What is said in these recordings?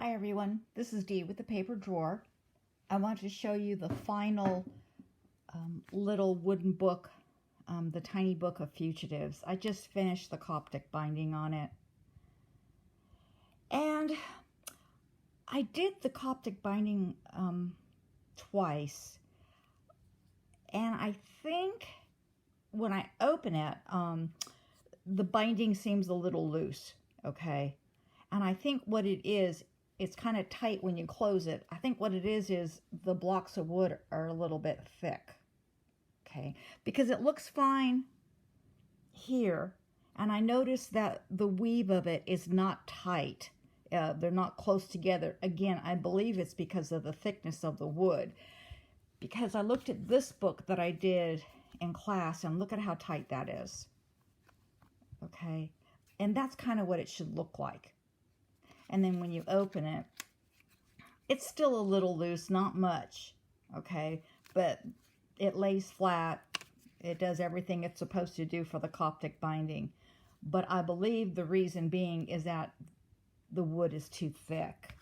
Hi everyone, this is Dee with the paper drawer. I want to show you the final little wooden book, the tiny book of Fugitives. I just finished the coptic binding on it. And I did the coptic binding twice. And I think when I open it, the binding seems a little loose, okay? And I think what it is, it's kind of tight when you close it. I think what it is the blocks of wood are a little bit thick, okay? Because it looks fine here, and I noticed that the weave of it is not tight. They're not close together. Again, I believe it's because of the thickness of the wood. Because I looked at this book that I did in class, and look at how tight that is, okay? And that's kind of what it should look like. And then when you open it, it's still a little loose, not much, okay? But it lays flat. It does everything it's supposed to do for the coptic binding. But I believe the reason being is that the wood is too thick.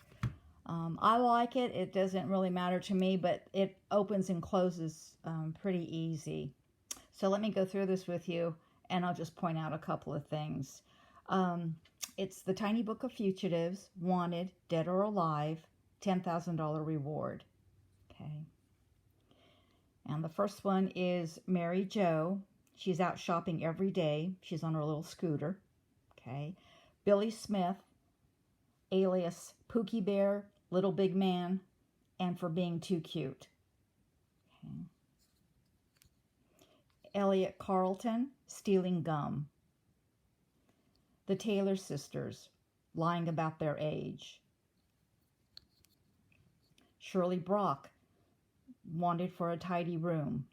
I like it. It doesn't really matter to me, but it opens and closes pretty easy. So let me go through this with you, and I'll just point out a couple of things. It's the Tiny Book of Fugitives, Wanted, Dead or Alive, $10,000 reward. Okay. And the first one is Mary Jo. She's out shopping every day. She's on her little scooter. Okay. Billy Smith, alias Pookie Bear, Little Big Man, and for being too cute. Okay. Elliot Carlton, stealing gum. The Taylor sisters, lying about their age. Shirley Brock, wanted for a tidy room.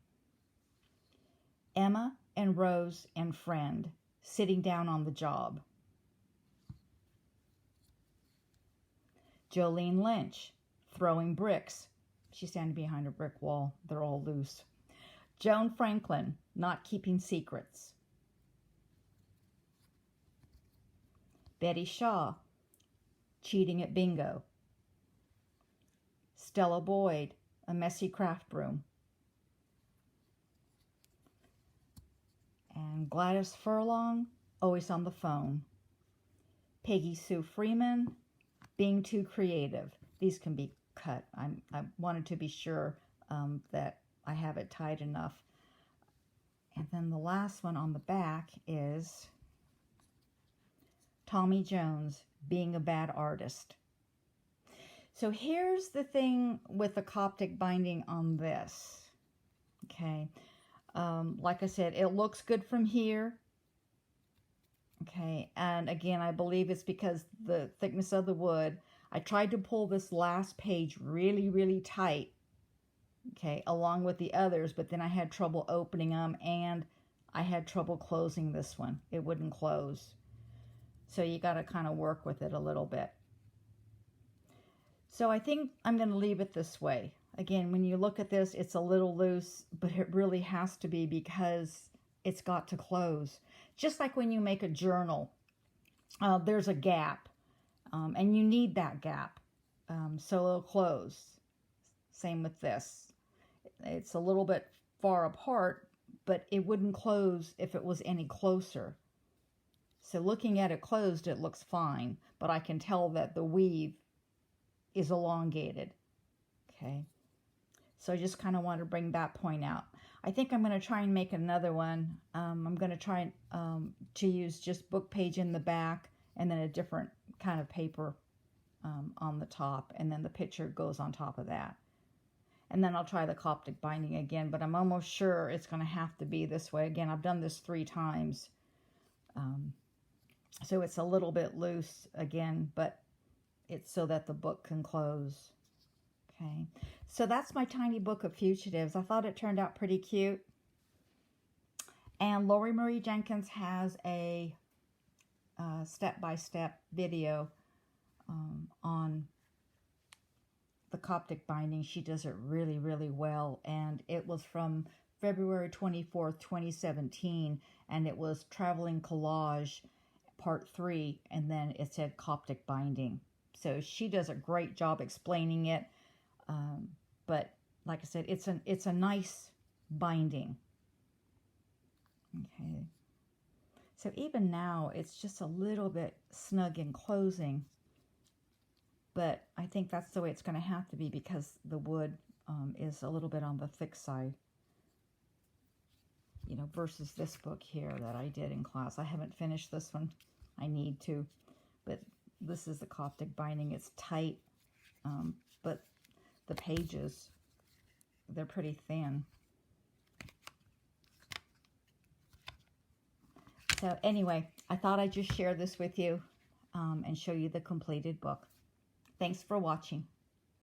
Emma and Rose and Friend, sitting down on the job. Jolene Lynch, throwing bricks. She's standing behind a brick wall. They're all loose. Joan Franklin, not keeping secrets. Betty Shaw, cheating at bingo. Stella Boyd, a messy craft room. And Gladys Furlong, always on the phone. Peggy Sue Freeman, being too creative. These can be cut. I wanted to be sure that I have it tight enough. And then the last one on the back is Tommy Jones, being a bad artist. So here's the thing with the coptic binding on this. Okay. Like I said, it looks good from here. Okay. And again, I believe it's because the thickness of the wood. I tried to pull this last page really, really tight. Okay. Along with the others, but then I had trouble opening them and I had trouble closing this one. It wouldn't close. So you got to kind of work with it a little bit. So I think I'm going to leave it this way. Again, when you look at this, it's a little loose, but it really has to be because it's got to close. Just like when you make a journal, there's a gap, and you need that gap, so it'll close. Same with this. It's a little bit far apart, but it wouldn't close if it was any closer. So looking at it closed, it looks fine, but I can tell that the weave is elongated, okay? So I just kind of want to bring that point out. I think I'm going to try and make another one. I'm going to try to use just book page in the back and then a different kind of paper on the top, and then the picture goes on top of that. And then I'll try the coptic binding again, but I'm almost sure it's going to have to be this way. Again, I've done this 3 times. So it's a little bit loose again, but it's so that the book can close. Okay, so that's my tiny book of Fugitives. I thought it turned out pretty cute. And Lori Marie Jenkins has a step-by-step video on the coptic binding. She does it really, really well. And it was from February 24th, 2017. And it was Traveling Collage Part 3, and then it said Coptic Binding So she does a great job explaining it. But like I said, it's a nice binding. Okay. So even now, it's just a little bit snug in closing. But I think that's the way it's going to have to be because the wood is a little bit on the thick side. You know, versus this book here that I did in class. I haven't finished this one. I need to. But this is the Coptic binding. It's tight, but the pages, they're pretty thin. So anyway, I thought I'd just share this with you and show you the completed book. Thanks for watching.